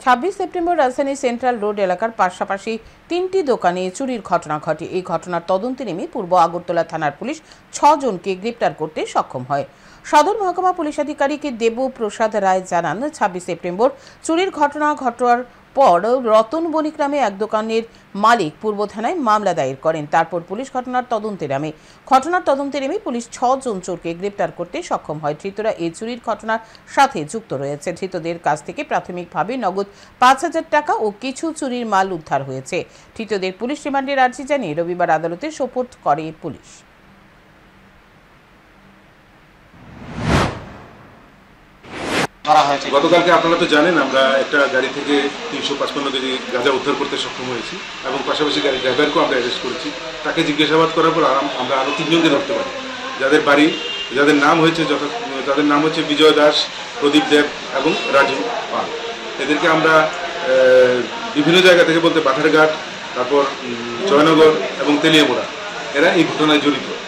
26 September রাজধানী central road এলাকার পাশাপাশি 3টি দোকানে চুরির ঘটনা ঘটে। এই ঘটনার তদন্তে নেমে পূর্ব আগরতলা থানার পুলিশ 6 জনকে গ্রেপ্তার করতে সক্ষম হয়। সদর মহকুমা পুলিশ আধিকারিক দেবপ্রসাদ রায় জানান, 26 সেপ্টেম্বর চুরির ঘটনা ঘটার পর রতন বণিক নামে এক দোকানের মালিক পূর্ব থানায় মামলা দায়ের করেন। তারপর পুলিশ ঘটনার তদন্তে নেমে পুলিশ 6 জন চোরকে গ্রেপ্তার করতে সক্ষম হয়। ধৃতরা এই চুরির ঘটনার সাথে যুক্ত রয়েছে। ধৃতদের কাছ থেকে প্রাথমিকভাবে নগদ 5,000 টাকা ও কিছু চুরির মাল উদ্ধার হয়েছে। ধৃতদের পুলিশ রিমান্ডের আর্জি জানিয়ে রবিবার আদালতে সোপর্দ করে পুলিশ। গতকালকে আপনারা তো জানেন, আমরা একটা গাড়ি থেকে 355 কেজি গাঁজা উদ্ধার করতে সক্ষম হয়েছি এবং পাশাপাশি গাড়ির ড্রাইভারকেও আমরা অ্যারেস্ট করেছি। তাকে জিজ্ঞাসাবাদ করার পর আমরা আরও 3 জনকে ধরতে পারি, যাদের নাম হচ্ছে বিজয় দাস, প্রদীপ দেব এবং রাজু পাল। এদেরকে আমরা বিভিন্ন জায়গা থেকে বলতে বাধারঘাট, তারপর জয়নগর এবং তেলিয়ামুড়া, এরা এই ঘটনায় জড়িত।